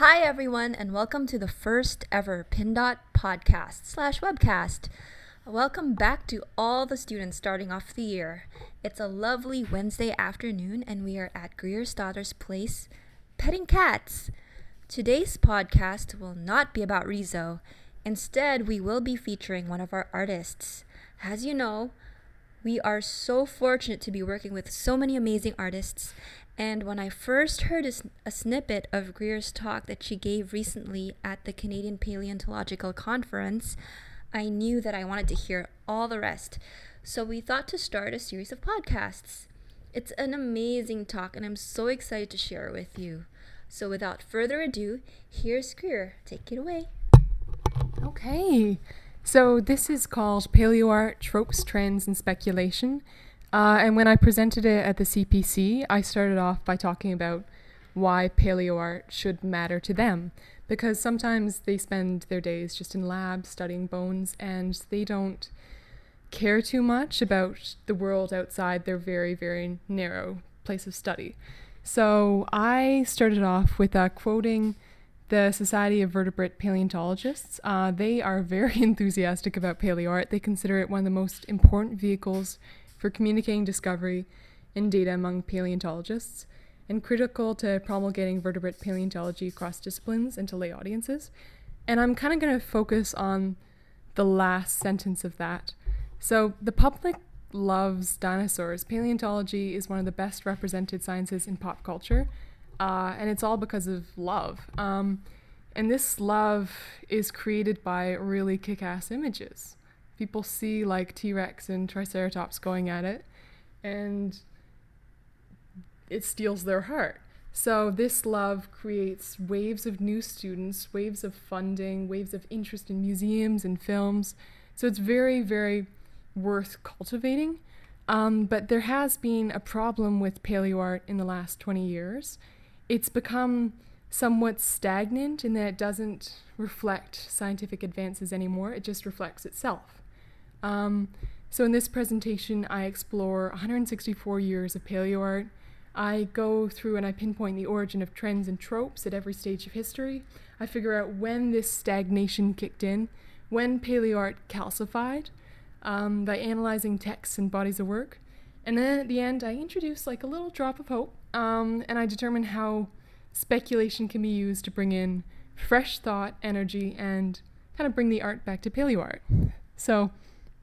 Hi, everyone, and welcome to the first ever PinDot podcast/webcast. Welcome back to all the students starting off the year. It's a lovely Wednesday afternoon, and we are at Greer Stothers' place petting cats. Today's podcast will not be about Rizzo. Instead, we will be featuring one of our artists. As you know, we are so fortunate to be working with so many amazing artists. And when I first heard a snippet of Greer's talk that she gave recently at the Canadian Paleontological Conference, I knew that I wanted to hear all the rest. So we thought to start a series of podcasts. It's an amazing talk, and I'm so excited to share it with you. So without further ado, here's Greer. Take it away. Okay, so this is called Paleoart, Tropes, Trends, and Speculation. And when I presented it at the CPC, I started off by talking about why paleoart should matter to them. Because sometimes they spend their days just in labs studying bones and they don't care too much about the world outside their very, very narrow place of study. So I started off with quoting the Society of Vertebrate Paleontologists. They are very enthusiastic about paleoart. They consider it one of the most important vehicles for communicating discovery and data among paleontologists, and critical to promulgating vertebrate paleontology across disciplines and to lay audiences. And I'm kind of going to focus on the last sentence of that. So the public loves dinosaurs. Paleontology is one of the best represented sciences in pop culture, and it's all because of love. And this love is created by really kick-ass images. People see like T-Rex and Triceratops going at it, and it steals their heart. So this love creates waves of new students, waves of funding, waves of interest in museums and films. So it's very, very worth cultivating. But there has been a problem with paleoart in the last 20 years. It's become somewhat stagnant in that it doesn't reflect scientific advances anymore. It just reflects itself. So in this presentation, I explore 164 years of paleoart. I go through and I pinpoint the origin of trends and tropes at every stage of history. I figure out when this stagnation kicked in, when paleoart calcified, by analyzing texts and bodies of work. And then at the end, I introduce like a little drop of hope, and I determine how speculation can be used to bring in fresh thought, energy, and kind of bring the art back to paleoart. So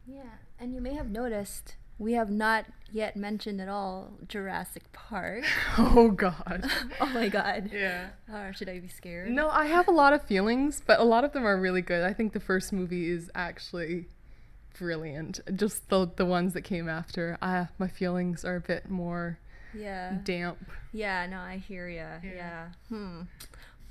Yeah, and you may have noticed we have not yet mentioned at all Jurassic Park. oh god. Oh my god. Yeah. Or should I be scared? No, I have a lot of feelings, but a lot of them are really good. I think the first movie is actually brilliant. Just the ones that came after, my feelings are a bit more damp. Yeah, no, I hear ya. Yeah.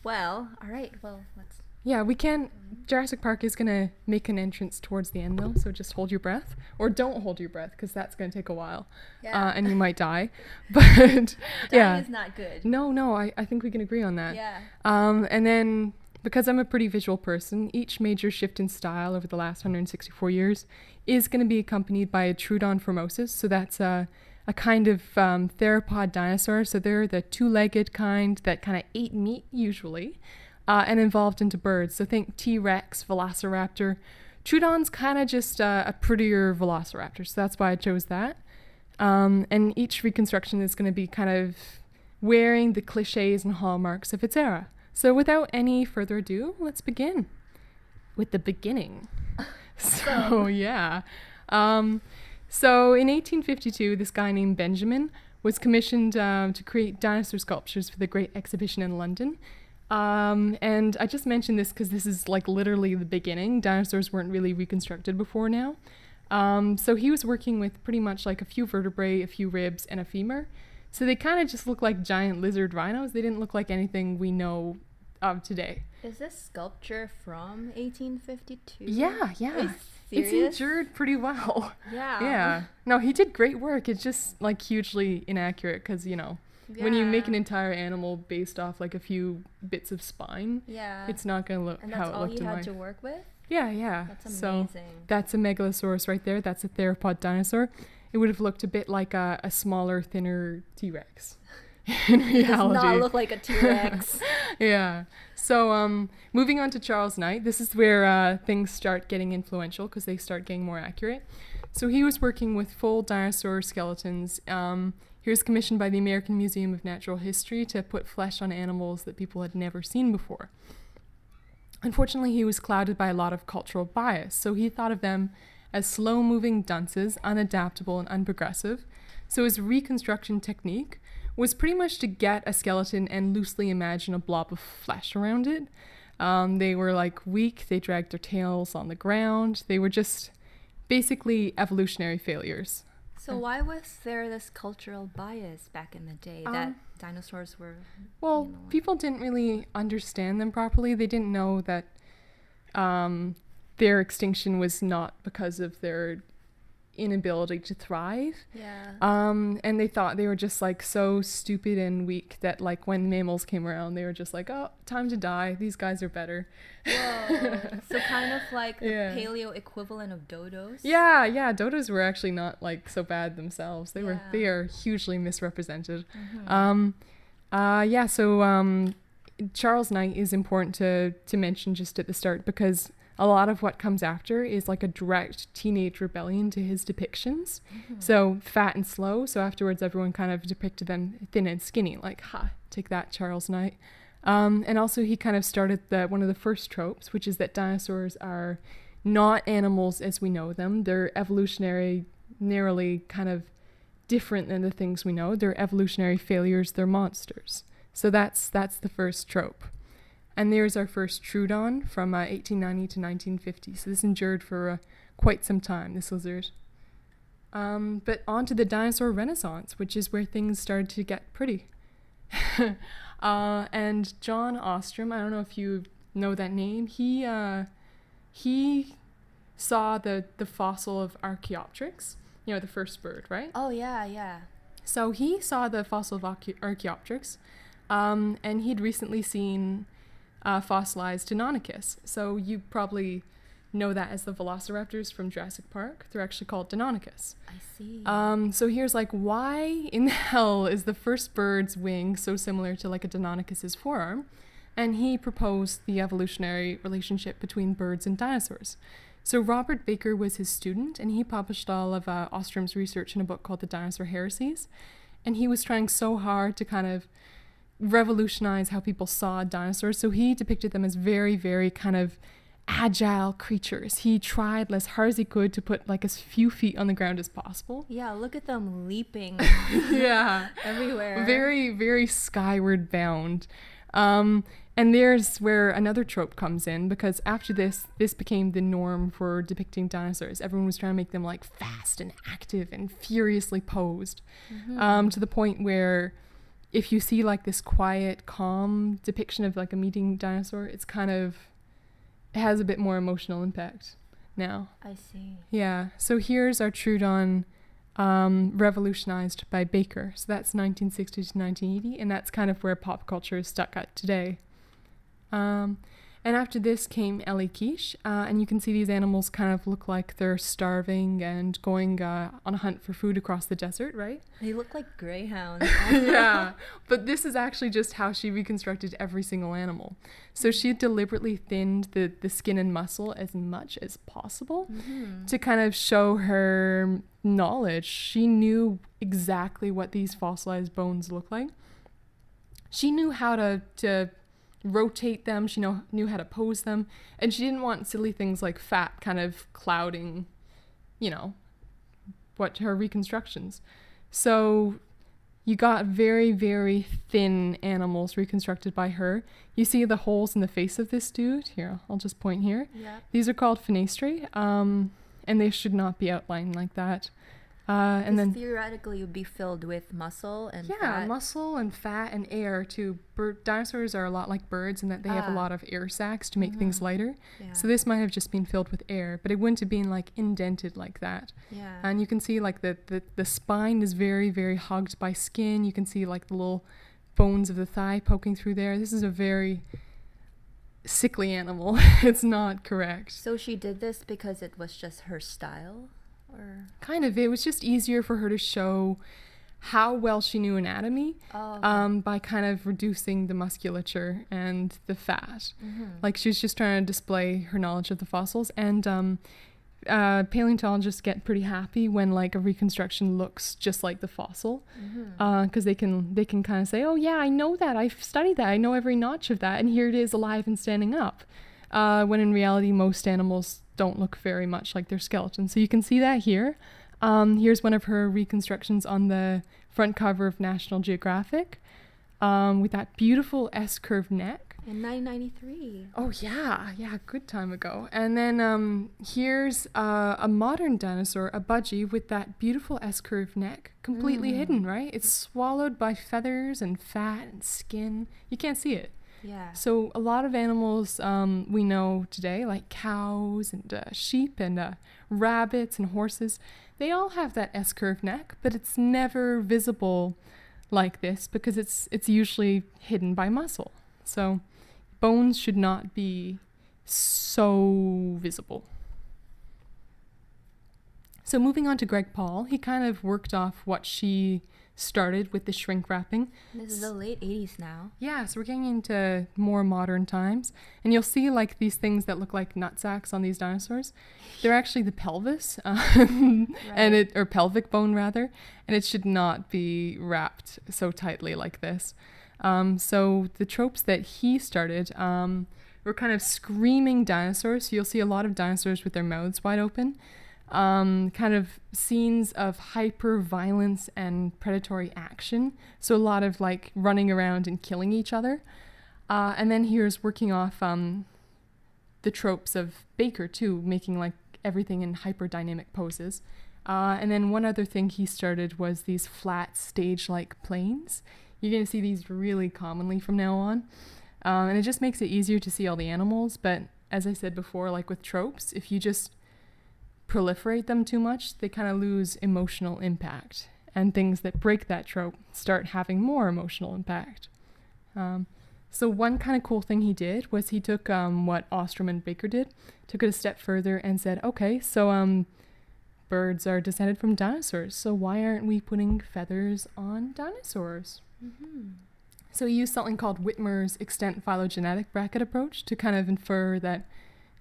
Well, all right. Well, let's. Yeah, we can. Jurassic Park is going to make an entrance towards the end, though, so just hold your breath. Or don't hold your breath, because that's going to take a while. Yeah. And you might die. But, Dying is not good. No, I think we can agree on that. Yeah. And then, because I'm a pretty visual person, each major shift in style over the last 164 years is going to be accompanied by a Troodon formosus. So that's a kind of theropod dinosaur. So they're the two-legged kind that kind of ate meat, usually. And evolved into birds. So think T-Rex, Velociraptor. Troodon's kind of just a prettier Velociraptor, so that's why I chose that. And each reconstruction is going to be kind of wearing the cliches and hallmarks of its era. So without any further ado, let's begin with the beginning. So in 1852, this guy named Benjamin was commissioned to create dinosaur sculptures for the Great Exhibition in London. And I just mentioned this because this is like literally the beginning. Dinosaurs weren't really reconstructed before now. So he was working with pretty much like a few vertebrae, a few ribs, and a femur. So they kind of just look like giant lizard rhinos. They didn't look like anything we know of today. Is this sculpture from 1852? Yeah. It's endured pretty well. Yeah. Yeah. No, he did great work. It's just like hugely inaccurate because, when you make an entire animal based off like a few bits of spine, it's not going to look how it looked in life. And that's all you had to work with? Yeah. That's amazing. So that's a megalosaurus right there. That's a theropod dinosaur. It would have looked a bit like a smaller, thinner T-Rex in reality. It does not look like a T-Rex. Yeah. So, moving on to Charles Knight, this is where things start getting influential because they start getting more accurate. So he was working with full dinosaur skeletons. He was commissioned by the American Museum of Natural History to put flesh on animals that people had never seen before. Unfortunately, he was clouded by a lot of cultural bias, so he thought of them as slow-moving dunces, unadaptable and unprogressive. So his reconstruction technique was pretty much to get a skeleton and loosely imagine a blob of flesh around it. They were like weak, they dragged their tails on the ground, they were just basically evolutionary failures. So why was there this cultural bias back in the day that dinosaurs were... Well, people didn't really understand them properly. They didn't know that their extinction was not because of their inability to thrive. Yeah. And they thought they were just like so stupid and weak that like when mammals came around, they were just like, oh, time to die. These guys are better. Whoa. So kind of like the paleo equivalent of dodos. Yeah. Dodos were actually not like so bad themselves. They are hugely misrepresented. So Charles Knight is important to mention just at the start because a lot of what comes after is like a direct teenage rebellion to his depictions. So fat and slow. So afterwards, everyone kind of depicted them thin and skinny, like, take that, Charles Knight. And also he kind of started one of the first tropes, which is that dinosaurs are not animals as we know them. They're evolutionary, narrowly kind of different than the things we know. They're evolutionary failures. They're monsters. So that's the first trope. And there's our first Troodon from 1890 to 1950. So this endured for quite some time, this lizard. But on to the dinosaur renaissance, which is where things started to get pretty. And John Ostrom, I don't know if you know that name, he saw the fossil of Archaeopteryx, the first bird, right? Oh, yeah. So he saw the fossil of Archaeopteryx, and he'd recently seen fossilized Deinonychus. So you probably know that as the velociraptors from Jurassic Park. They're actually called Deinonychus. I see. So here's like, why in the hell is the first bird's wing so similar to like a Deinonychus's forearm? And he proposed the evolutionary relationship between birds and dinosaurs. So Robert Baker was his student, and he published all of Ostrom's research in a book called The Dinosaur Heresies. And he was trying so hard to kind of revolutionize how people saw dinosaurs. So he depicted them as very, very kind of agile creatures. He tried as hard as he could to put like as few feet on the ground as possible. Yeah, look at them leaping. Yeah. Everywhere. Very, very skyward bound. And there's where another trope comes in, because after this became the norm for depicting dinosaurs. Everyone was trying to make them like fast and active and furiously posed, to the point where if you see like this quiet, calm depiction of like a meeting dinosaur, it has a bit more emotional impact now. I see. Yeah. So here's our Troodon, revolutionized by Baker. So that's 1960 to 1980, and that's kind of where pop culture is stuck at today. And after this came Ellie Quiche, and you can see these animals kind of look like they're starving and going on a hunt for food across the desert, right? They look like greyhounds. Yeah, but this is actually just how she reconstructed every single animal. So she deliberately thinned the skin and muscle as much as possible to kind of show her knowledge. She knew exactly what these fossilized bones look like. She knew how to rotate them, she knew how to pose them, and she didn't want silly things like fat kind of clouding, what her reconstructions. So you got very, very thin animals reconstructed by her. You see the holes in the face of this dude? Here, I'll just point here. Yeah. These are called fenestrae, and they should not be outlined like that. And then theoretically, it would be filled with muscle and fat. Yeah, muscle and fat and air too. Dinosaurs are a lot like birds in that they have a lot of air sacs to make things lighter. Yeah. So this might have just been filled with air, but it wouldn't have been like indented like that. Yeah. And you can see like the spine is very, very hugged by skin. You can see like the little bones of the thigh poking through there. This is a very sickly animal. It's not correct. So she did this because it was just her style? Or kind of, it was just easier for her to show how well she knew anatomy Oh. by kind of reducing the musculature and the fat. Mm-hmm. Like she was just trying to display her knowledge of the fossils. And paleontologists get pretty happy when like a reconstruction looks just like the fossil, because they can kind of say, oh yeah, I know that, I've studied that, I know every notch of that, and here it is alive and standing up, when in reality most animals don't look very much like their skeleton. So you can see that here. Here's one of her reconstructions on the front cover of National Geographic, with that beautiful S-curved neck. In 1993. Oh yeah, good time ago. And then here's a modern dinosaur, a budgie, with that beautiful S-curved neck, completely hidden, right? It's swallowed by feathers and fat and skin. You can't see it. Yeah. So a lot of animals we know today, like cows and sheep and rabbits and horses, they all have that S-curved neck, but it's never visible like this because it's usually hidden by muscle. So bones should not be so visible. So moving on to Greg Paul, he kind of worked off what she started with the shrink wrapping. This is the late 80s now. Yeah, so we're getting into more modern times. And you'll see like these things that look like nutsacks on these dinosaurs. They're actually the pelvis, and or pelvic bone rather, and it should not be wrapped so tightly like this. So the tropes that he started were kind of screaming dinosaurs. So you'll see a lot of dinosaurs with their mouths wide open. Kind of scenes of hyper violence and predatory action. So a lot of like running around and killing each other. And then here's working off the tropes of Baker too, making like everything in hyper dynamic poses. And then one other thing he started was these flat stage-like planes. You're going to see these really commonly from now on. And it just makes it easier to see all the animals. But as I said before, like with tropes, if you just proliferate them too much, they kind of lose emotional impact. And things that break that trope start having more emotional impact. So one kind of cool thing he did was he took what Ostrom and Baker did, took it a step further and said, okay, so birds are descended from dinosaurs, so why aren't we putting feathers on dinosaurs? Mm-hmm. So he used something called Whitmer's extent phylogenetic bracket approach to kind of infer that,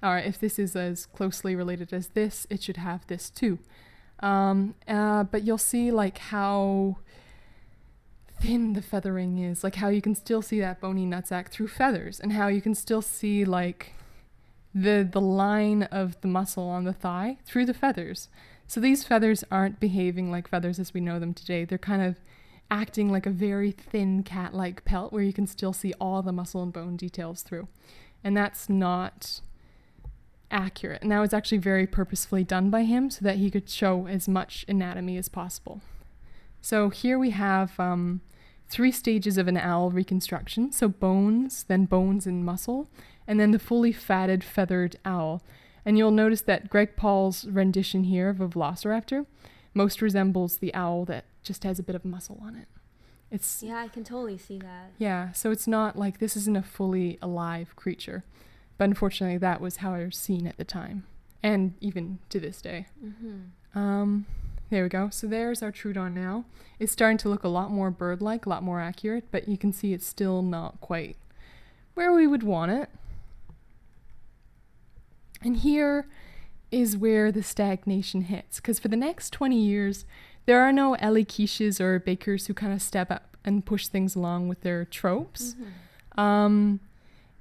all right, if this is as closely related as this, it should have this too. But you'll see like how thin the feathering is, like how you can still see that bony nutsack through feathers, and how you can still see like the line of the muscle on the thigh through the feathers. So these feathers aren't behaving like feathers as we know them today. They're kind of acting like a very thin cat-like pelt where you can still see all the muscle and bone details through. And that's not accurate. And that was actually very purposefully done by him so that he could show as much anatomy as possible. So here we have 3 stages of an owl reconstruction. So bones, then bones and muscle, and then the fully fatted feathered owl. And you'll notice that Greg Paul's rendition here of a velociraptor most resembles the owl that just has a bit of muscle on it. Yeah, I can totally see that. Yeah, so it's not like this isn't a fully alive creature. But unfortunately, that was how it was seen at the time, and even to this day. Mm-hmm. There we go. So there's our Troodon now. It's starting to look a lot more bird-like, a lot more accurate, but you can see it's still not quite where we would want it. And here is where the stagnation hits, because for the next 20 years, there are no Ellie Quiches or Bakers who kind of step up and push things along with their tropes. Mm-hmm.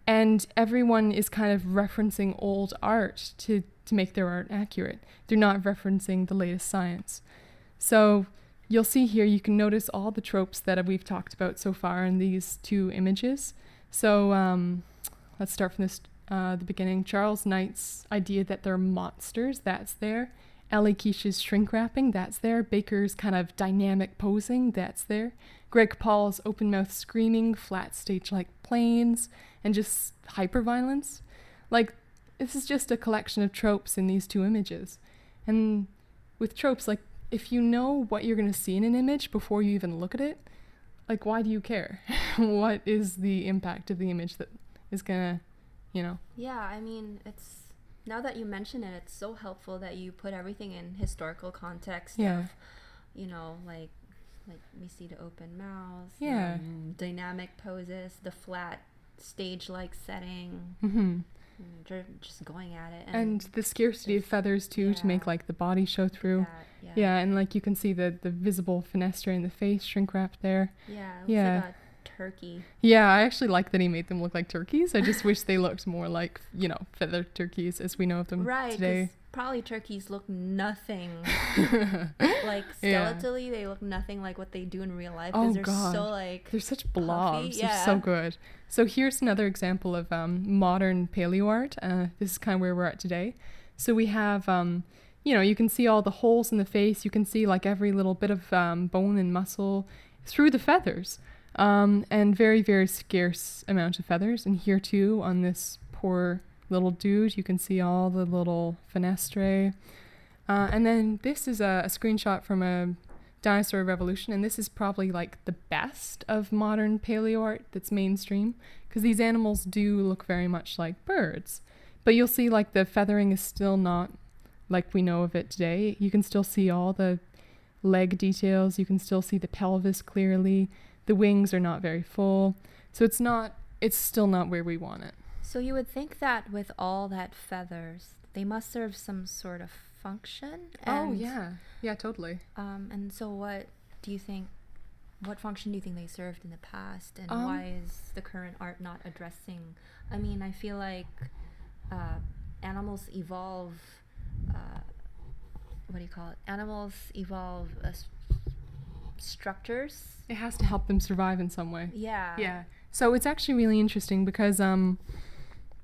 And everyone is kind of referencing old art to make their art accurate. They're not referencing the latest science. So you'll see here, you can notice all the tropes that we've talked about so far in these 2 images. So let's start from the beginning. Charles Knight's idea that they're monsters, that's there. Ellie Quiche's shrink wrapping, that's there. Baker's kind of dynamic posing, that's there. Greg Paul's open mouth screaming, flat stage-like planes, and just hyperviolence. Like, this is just a collection of tropes in these 2 images. And with tropes, like, if you know what you're going to see in an image before you even look at it, like, why do you care? What is the impact of the image that is going to, Yeah, I mean, now that you mention it, it's so helpful that you put everything in historical context of, like, Like we see the open mouth, Yeah. dynamic poses, the flat stage-like setting. Mm-hmm. They're just going at it. And the scarcity of feathers too, to make like the body show through. Yeah, and like you can see the visible fenestra in the face, shrink wrapped there. Yeah, it looks like a turkey. Yeah, I actually like that he made them look like turkeys. I just wish they looked more like, feathered turkeys as we know of them today. Right, probably turkeys look nothing like skeletally. They look nothing like what they do in real life. Oh they're God, so like they're such blobs. puffy. They're so good. So here's another example of modern paleoart. This is kind of where we're at today. So we have, you can see all the holes in the face. You can see like every little bit of bone and muscle through the feathers. And very, very scarce amount of feathers. And here too, on this poor little dude, you can see all the little fenestrae. And then this is a screenshot from a dinosaur revolution, and this is probably like the best of modern paleoart that's mainstream, because these animals do look very much like birds. But you'll see like the feathering is still not like we know of it today. You can still see all the leg details. You can still see the pelvis clearly. The wings are not very full. So it's still not where we want it. So you would think that with all that feathers, they must serve some sort of function. Yeah, totally. And so what function do you think they served in the past, and why is the current art not addressing? I mean, I feel like animals evolve, structures. It has to help them survive in some way. Yeah. So it's actually really interesting because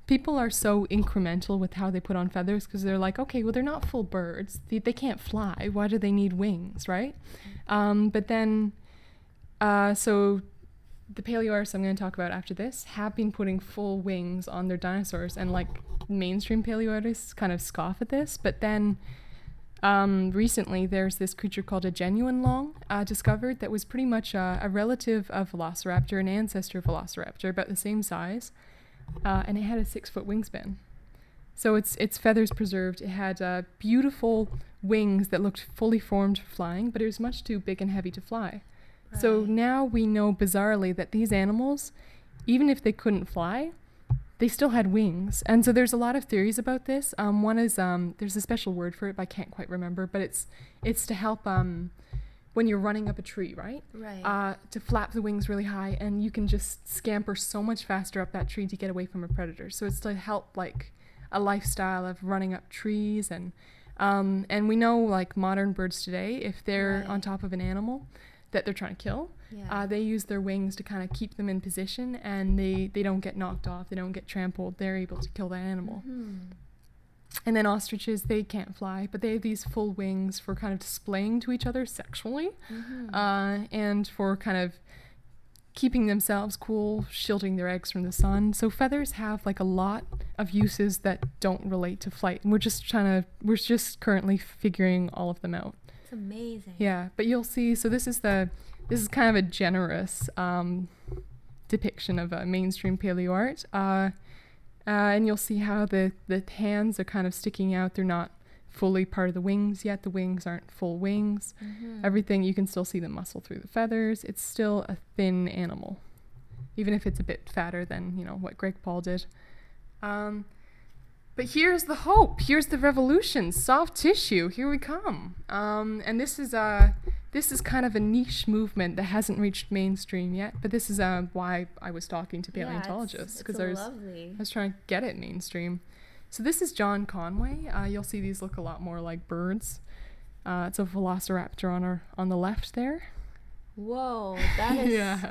people are so incremental with how they put on feathers, because they're like, okay, well, they're not full birds. They can't fly. Why do they need wings, right? But then, so the paleoartists I'm going to talk about after this have been putting full wings on their dinosaurs, and like mainstream paleoartists kind of scoff at this. But then recently there's this creature called a genuine long discovered that was pretty much a relative of Velociraptor, an ancestor of Velociraptor, about the same size. And it had a 6-foot wingspan. So its feathers preserved. It had beautiful wings that looked fully formed for flying, but it was much too big and heavy to fly. Right. So now we know bizarrely that these animals, even if they couldn't fly, they still had wings. And so there's a lot of theories about this. One is, there's a special word for it, but I can't quite remember, but it's to help when you're running up a tree, right? Right. To flap the wings really high, and you can just scamper so much faster up that tree to get away from a predator. So it's to help like a lifestyle of running up trees, and we know like modern birds today, if they're on top of an animal that they're trying to kill, they use their wings to kind of keep them in position, and they don't get knocked off, they don't get trampled, they're able to kill that animal. Mm-hmm. And then ostriches, they can't fly, but they have these full wings for kind of displaying to each other sexually, and for kind of keeping themselves cool, shielding their eggs from the sun. So feathers have like a lot of uses that don't relate to flight. And we're just currently figuring all of them out. It's amazing. Yeah, but you'll see, so this is kind of a generous depiction of a mainstream paleoart. And you'll see how the hands are kind of sticking out. They're not fully part of the wings yet. The wings aren't full wings. Mm-hmm. Everything, you can still see the muscle through the feathers. It's still a thin animal, even if it's a bit fatter than, what Greg Paul did. But here's the hope. Here's the revolution. Soft tissue. Here we come. And this is kind of a niche movement that hasn't reached mainstream yet. But this is why I was talking to paleontologists, because I was trying to get it mainstream. So this is John Conway. You'll see these look a lot more like birds. It's a velociraptor on the left there. Whoa, that is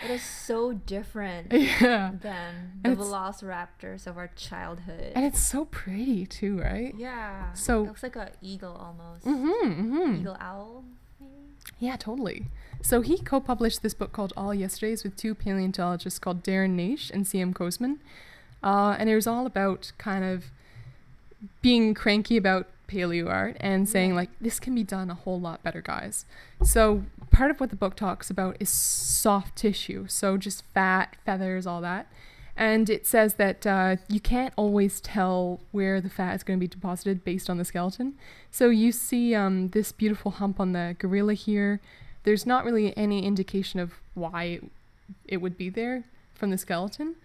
it is so different than the velociraptors of our childhood. And it's so pretty too, right? Yeah. So it looks like an eagle almost. Eagle owl, maybe? Yeah, totally. So he co-published this book called All Yesterdays with two paleontologists called Darren Naish and C.M. Koosman. And it was all about kind of being cranky about paleoart and saying like, this can be done a whole lot better, guys. So part of what the book talks about is soft tissue. So just fat, feathers, all that. And it says that you can't always tell where the fat is going to be deposited based on the skeleton. So you see this beautiful hump on the gorilla here. there's not really any indication of why it would be there from the skeleton.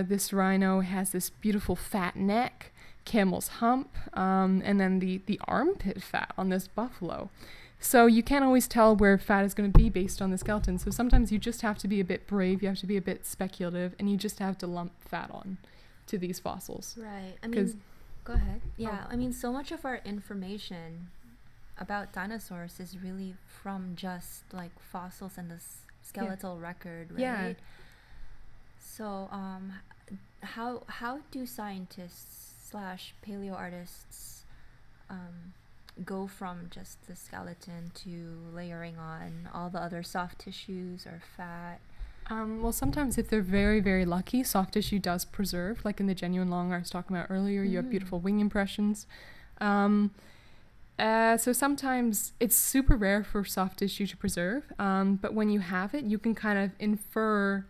This rhino has this beautiful fat neck, camel's hump, and then the armpit fat on this buffalo. So you can't always tell where fat is going to be based on the skeleton. So sometimes you just have to be a bit brave, you have to be a bit speculative, and you just have to lump fat on to these fossils. Right. I mean, go ahead. Yeah. I mean, so much of our information about dinosaurs is really from just like fossils and the skeletal record, right? Yeah. So, how do scientists / paleoartists go from just the skeleton to layering on all the other soft tissues or fat? Well, sometimes if they're very, very lucky, soft tissue does preserve. Like in the genuine long I was talking about earlier, you have beautiful wing impressions. So sometimes it's super rare for soft tissue to preserve, but when you have it, you can kind of infer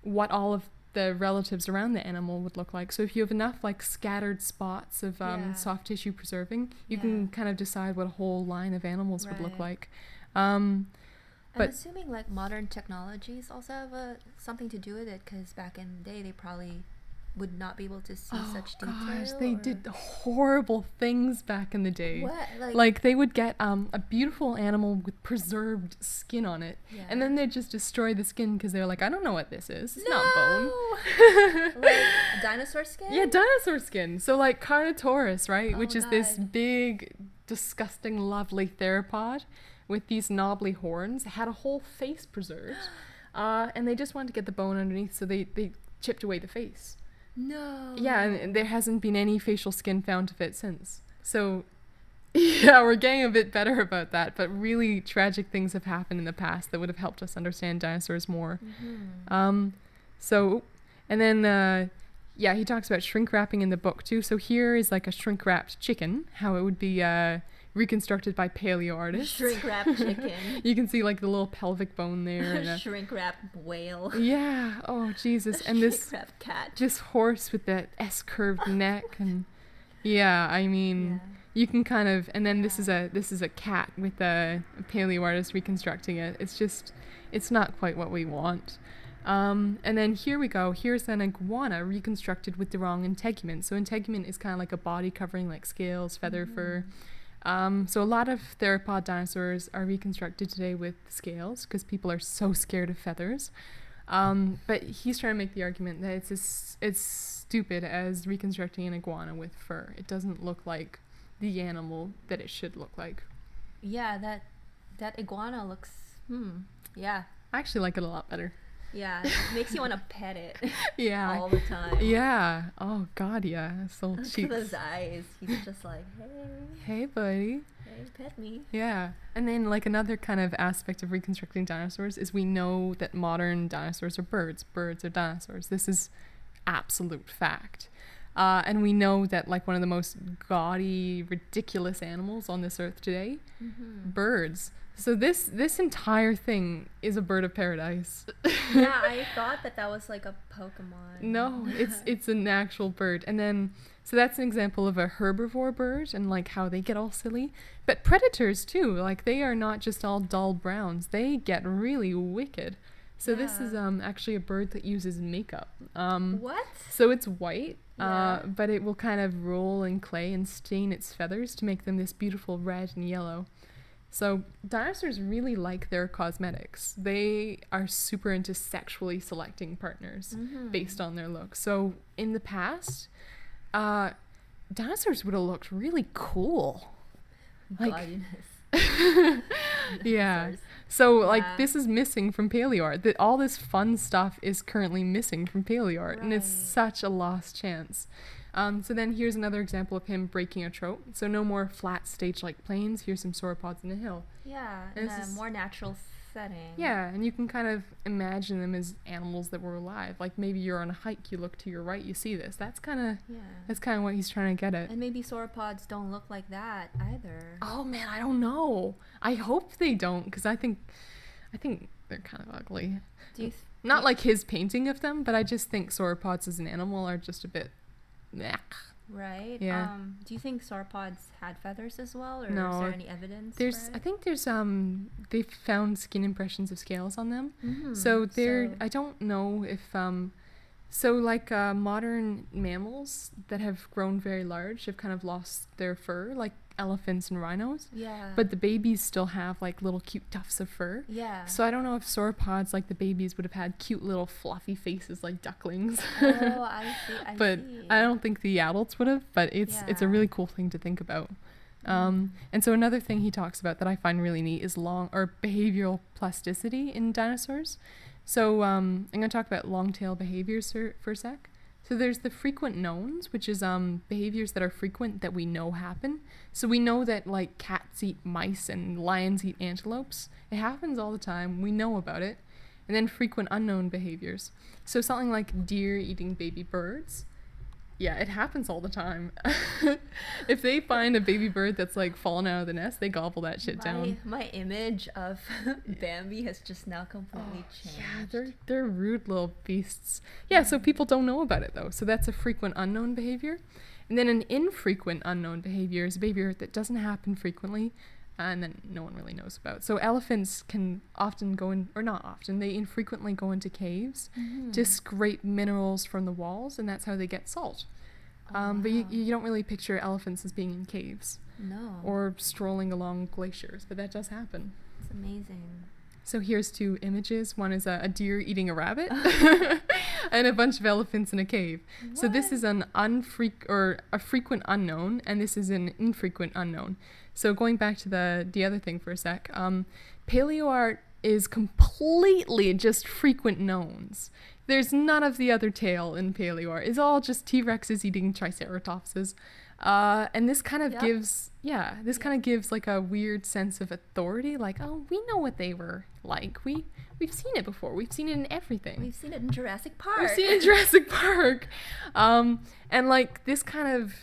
what all of the relatives around the animal would look like. So if you have enough like scattered spots of soft tissue preserving, you can kind of decide what a whole line of animals would look like. I'm assuming like modern technologies also have something to do with it, because back in the day they probably would not be able to see such detail. Gosh, they did horrible things back in the day. What? Like they would get a beautiful animal with preserved skin on it, and then they'd just destroy the skin because they're like, I don't know what this is. It's not bone. Like dinosaur skin? Yeah, dinosaur skin. So like Carnotaurus, right? Which is this big, disgusting, lovely theropod with these knobbly horns. It had a whole face preserved. And they just wanted to get the bone underneath, so they chipped away the face. No. Yeah, and there hasn't been any facial skin found to fit since. So, yeah, we're getting a bit better about that, but really tragic things have happened in the past that would have helped us understand dinosaurs more. And then, he talks about shrink wrapping in the book too. So here is like a shrink wrapped chicken, how it would be reconstructed by paleoartists. Shrink wrapped chicken. You can see like the little pelvic bone there. And shrink wrapped whale. Yeah. Oh Jesus. And this shrink wrapped cat. This horse with that S-curved neck, and I mean, you can kind of. And then this is a cat with a paleoartist reconstructing it. It's not quite what we want. And then here we go. Here's an iguana reconstructed with the wrong integument. So integument is kind of like a body covering, like scales, feather, fur. So a lot of theropod dinosaurs are reconstructed today with scales because people are so scared of feathers. But he's trying to make the argument that it's stupid as reconstructing an iguana with fur. It doesn't look like the animal that it should look like. Yeah, that iguana looks. Yeah. I actually like it a lot better. Yeah, it makes you want to pet it. Yeah. All the time. Yeah. Oh God, yeah. So cheeks. Look at his eyes. He's just like, hey. Hey, buddy. Hey, pet me. Yeah. And then like another kind of aspect of reconstructing dinosaurs is we know that modern dinosaurs are birds. Birds are dinosaurs. This is absolute fact. And we know that like one of the most gaudy, ridiculous animals on this earth today, birds. So this entire thing is a bird of paradise. Yeah, I thought that was like a Pokemon. No, it's an actual bird. And then, so that's an example of a herbivore bird and like how they get all silly. But predators too, like they are not just all dull browns. They get really wicked. So this is actually a bird that uses makeup. What? So it's white, but it will kind of roll in clay and stain its feathers to make them this beautiful red and yellow. So dinosaurs really like their cosmetics. They are super into sexually selecting partners based on their looks. So in the past, dinosaurs would have looked really cool. Like, yeah. So like this is missing from Paleoart. All this fun stuff is currently missing from Paleoart, and it's such a lost chance. So then here's another example of him breaking a trope. So no more flat stage-like plains. Here's some sauropods in a hill. Yeah, in a more natural setting. Yeah, and you can kind of imagine them as animals that were alive. Like maybe you're on a hike, you look to your right, you see this. That's kind of what he's trying to get at. And maybe sauropods don't look like that either. Oh man, I don't know. I hope they don't, because I think they're kind of ugly. Not like his painting of them, but I just think sauropods as an animal are just a bit Right. Yeah. Do you think sauropods had feathers as well, or No, is there any evidence? I think there's they've found skin impressions of scales on them. Mm-hmm. So I don't know if so like modern mammals that have grown very large have kind of lost their fur, like elephants and rhinos. Yeah. But the babies still have like little cute tufts of fur. Yeah. So I don't know if sauropods, like the babies, would have had cute little fluffy faces like ducklings. Oh, I see. But I don't think the adults would have. But it's a Yeah. really cool thing to think about. And so another thing he talks about that I find really neat is behavioral plasticity in dinosaurs. So I'm going to talk about long-tail behaviors for a sec. So there's the frequent knowns, which is behaviors that are frequent that we know happen. So we know that like cats eat mice and lions eat antelopes. It happens all the time. We know about it. And then frequent unknown behaviors. So something like deer eating baby birds. Yeah, it happens all the time. If they find a baby bird that's like fallen out of the nest, they gobble that shit down. My image of Bambi has just now completely changed. Yeah, they're rude little beasts. Yeah, so people don't know about it though. So that's a frequent unknown behavior. And then an infrequent unknown behavior is a behavior that doesn't happen frequently and then no one really knows about. So elephants can often go in, or not often, they infrequently go into caves to scrape minerals from the walls, and that's how they get salt. But you don't really picture elephants as being in caves. No. Or strolling along glaciers, but that does happen. It's amazing. So here's two images. One is a deer eating a rabbit and a bunch of elephants in a cave. What? So this is a frequent unknown, and this is an infrequent unknown. So going back to the other thing for a sec, paleoart is completely just frequent knowns. There's none of the other tail in paleoart. It's all just T-Rexes eating triceratopses. And this kind of gives like a weird sense of authority, like, oh, we know what they were like. We've seen it before. We've seen it in everything. We've seen it in Jurassic Park. And like this kind of,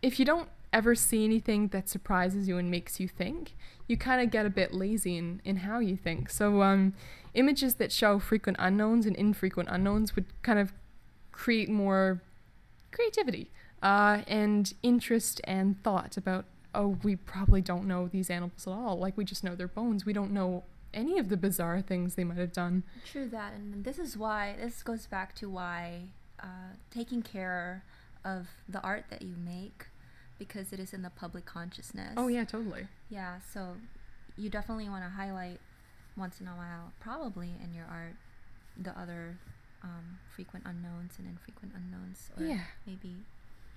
if you don't ever see anything that surprises you and makes you think, you kind of get a bit lazy in how you think. So images that show frequent unknowns and infrequent unknowns would kind of create more creativity and interest and thought about, oh, we probably don't know these animals at all. Like, we just know their bones. We don't know any of the bizarre things they might have done. True that. And this goes back to why taking care of the art that you make, because it is in the public consciousness. Oh, yeah, totally. Yeah, so you definitely want to highlight once in a while, probably in your art, the other frequent unknowns and infrequent unknowns. Or maybe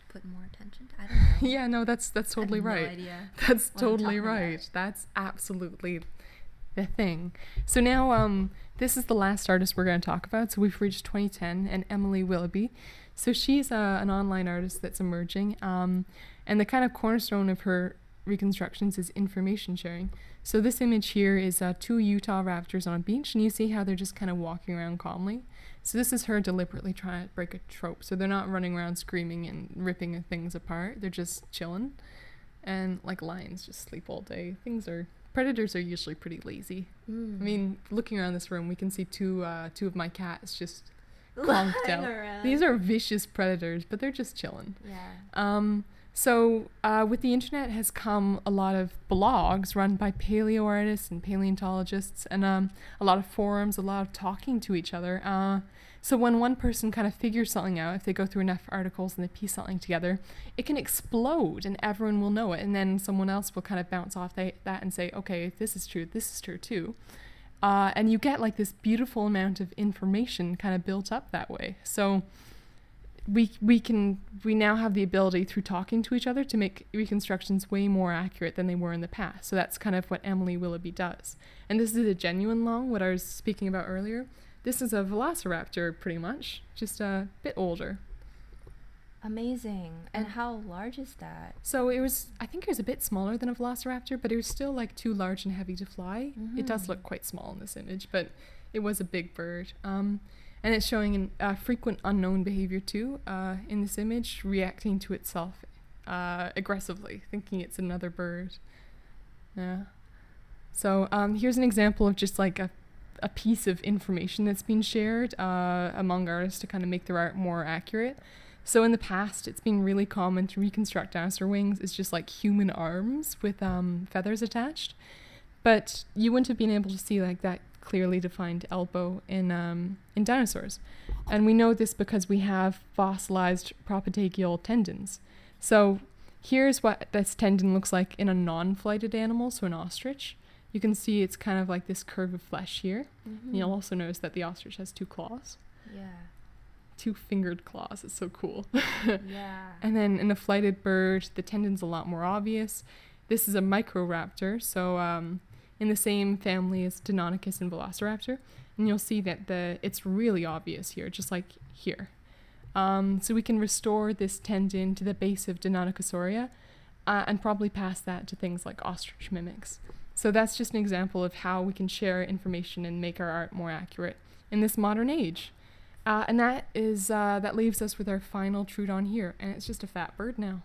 put more attention to, I don't know. Yeah, no, that's totally right. No idea. That's totally right. That's absolutely the thing. So now this is the last artist we're going to talk about. So we've reached 2010 and Emily Willoughby. So she's an online artist that's emerging. And the kind of cornerstone of her reconstructions is information sharing. So this image here is two Utah raptors on a beach, and you see how they're just kind of walking around calmly. So this is her deliberately trying to break a trope. So they're not running around screaming and ripping things apart. They're just chilling. And like lions just sleep all day. Predators are usually pretty lazy. I mean, looking around this room, we can see two of my cats just conked out. Around. These are vicious predators, but they're just chilling. Yeah. So with the internet has come a lot of blogs run by paleoartists and paleontologists, and a lot of forums, a lot of talking to each other. So when one person kind of figures something out, if they go through enough articles and they piece something together, it can explode and everyone will know it. And then someone else will kind of bounce off that and say, okay, this is true too. And you get like this beautiful amount of information kind of built up that way. So we now have the ability through talking to each other to make reconstructions way more accurate than they were in the past. So that's kind of what Emily Willoughby does. And this is a genuine long, what I was speaking about earlier. This is a velociraptor, pretty much, just a bit older. Amazing. And how large is that? So I think it was a bit smaller than a velociraptor, but it was still like too large and heavy to fly. It does look quite small in this image, but it was a big bird. And it's showing a frequent unknown behavior too, in this image, reacting to itself aggressively, thinking it's another bird. Yeah. So here's an example of just like a piece of information that's been shared among artists to kind of make their art more accurate. So in the past, it's been really common to reconstruct dinosaur wings as just like human arms with feathers attached. But you wouldn't have been able to see like that clearly defined elbow in dinosaurs. And we know this because we have fossilized propatagial tendons. So here's what this tendon looks like in a non-flighted animal, so an ostrich. You can see it's kind of like this curve of flesh here. And you'll also notice that the ostrich has 2 claws. Yeah. 2 fingered claws. It's so cool. Yeah. And then in a flighted bird, the tendon's a lot more obvious. This is a microraptor, so in the same family as Deinonychus and Velociraptor. And you'll see that it's really obvious here, just like here. So we can restore this tendon to the base of Deinonychusauria and probably pass that to things like ostrich mimics. So that's just an example of how we can share information and make our art more accurate in this modern age. And that leaves us with our final Troodon here, and it's just a fat bird now.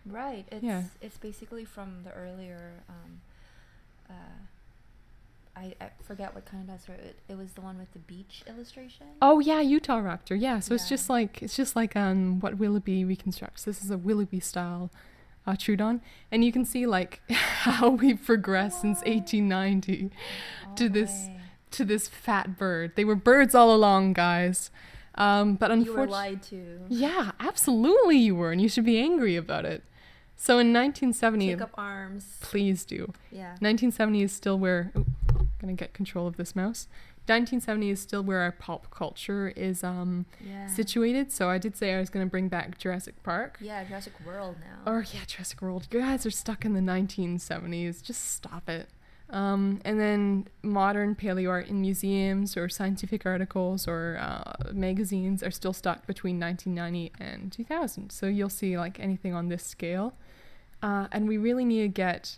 Right. It's basically from the earlier. I forget what kind of dinosaur it was. The one with the beach illustration. Oh yeah, Utah raptor. Yeah. So it's just like what Willoughby reconstructs. This is a Willoughby style Troodon, and you can see like how we've progressed since 1890 to this fat bird. They were birds all along, guys. But unfortunately, you were lied to. Yeah, absolutely you were, and you should be angry about it. So in 1970, take up arms. Please do. Yeah. 1970 is still where. Gonna get control of this mouse. 1970 is still where our pulp culture is situated. So I did say I was gonna bring back Jurassic Park. Yeah, Jurassic World now. Or yeah, Jurassic World. You guys are stuck in the 1970s. Just stop it. And then modern paleoart in museums or scientific articles or magazines are still stuck between 1990 and 2000. So you'll see like anything on this scale. And we really need to get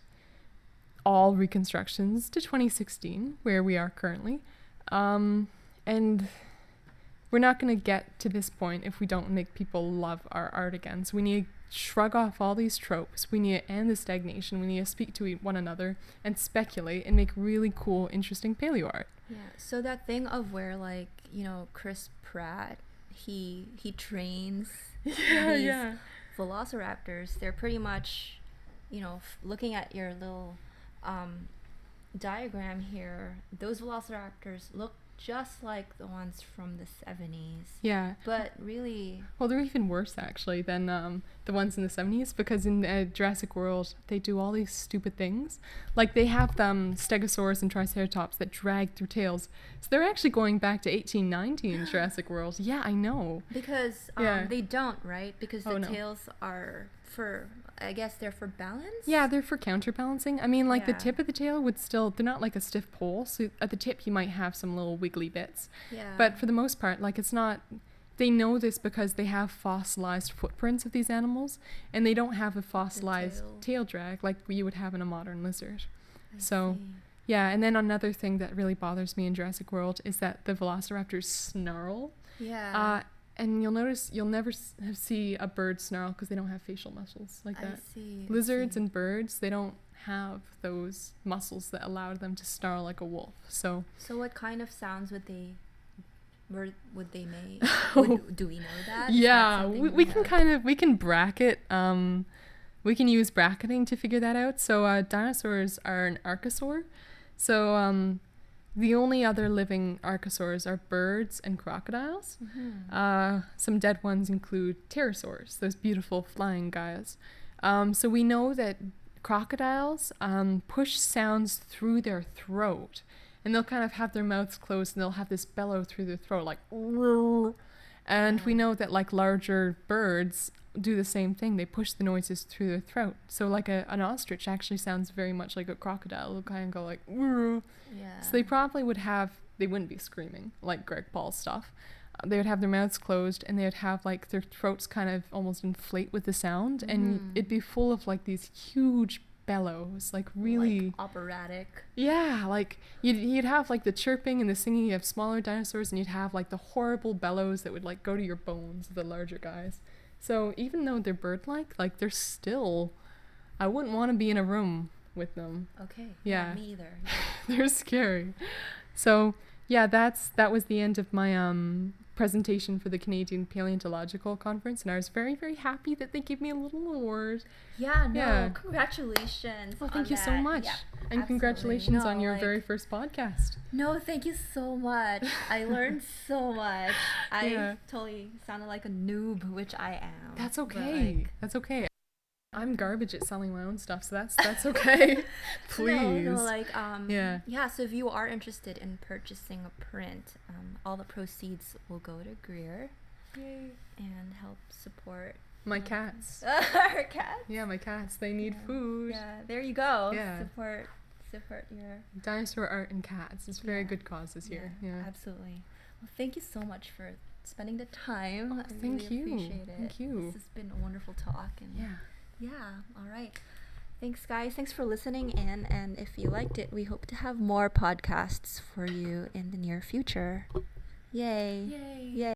all reconstructions to 2016, where we are currently. And we're not going to get to this point if we don't make people love our art again. So we need to shrug off all these tropes. We need to end the stagnation. We need to speak to one another and speculate and make really cool, interesting paleo art. Yeah. So that thing of where like, Chris Pratt, he trains these velociraptors. They're pretty much, looking at your little diagram here, those velociraptors look just like the ones from the 70s. Yeah. But really... Well, they're even worse, actually, than the ones in the 70s, because in Jurassic World, they do all these stupid things. Like, they have stegosaurus and triceratops that drag their tails. So they're actually going back to 1890 in Jurassic World. Yeah, I know. Because they don't, right? Because the tails are for... I guess they're for balance? Yeah, they're for counterbalancing. I mean, like, the tip of the tail would still... They're not like a stiff pole, so at the tip you might have some little wiggly bits. Yeah. But for the most part, like, it's not... They know this because they have fossilized footprints of these animals, and they don't have a fossilized tail drag like you would have in a modern lizard. I see. Yeah, and then another thing that really bothers me in Jurassic World is that the velociraptors snarl. Yeah. And you'll notice you'll never see a bird snarl because they don't have facial muscles like that. I see. Lizards and birds, they don't have those muscles that allow them to snarl like a wolf. So what kind of sounds would they make? Do we know that? Yeah, we can bracket. We can use bracketing to figure that out. So dinosaurs are an archosaur. So the only other living archosaurs are birds and crocodiles. Mm-hmm. Some dead ones include pterosaurs, those beautiful flying guys. So we know that crocodiles push sounds through their throat, and they'll kind of have their mouths closed and they'll have this bellow through their throat like and we know that like larger birds do the same thing. They push the noises through their throat. So like an ostrich actually sounds very much like a crocodile. They'll kind of go like yeah. So they probably they wouldn't be screaming like Greg Paul's stuff. They would have their mouths closed and they would have like their throats kind of almost inflate with the sound, and it'd be full of like these huge bellows, like really like operatic. Yeah, like you'd have like the chirping and the singing of smaller dinosaurs, and you'd have like the horrible bellows that would like go to your bones of the larger guys. So even though they're bird-like, like they're still, I wouldn't want to be in a room with them. Okay. Yeah. Me either. They're scary. So yeah, that was the end of my presentation for the Canadian Paleontological Conference, and I was very, very happy that they gave me a little award. Yeah, congratulations. Well, thank you so much. Yeah, and absolutely. congratulations on your like, very first podcast. No, thank you so much. I learned so much. I totally sounded like a noob, which I am. That's okay. That's okay. I'm garbage at selling my own stuff, so that's okay. Please. Yeah, so if you are interested in purchasing a print, all the proceeds will go to Greer. Yay. And help support my cats. Our cats? Yeah, my cats. They need food. Yeah, there you go. Yeah. Support your dinosaur art and cats. It's a very good cause this year. Yeah, absolutely. Well, thank you so much for spending the time. Oh, thank you. Appreciate it. Thank you. This has been a wonderful talk. And all right. Thanks, guys. Thanks for listening in. And if you liked it, we hope to have more podcasts for you in the near future. Yay. Yay. Yay.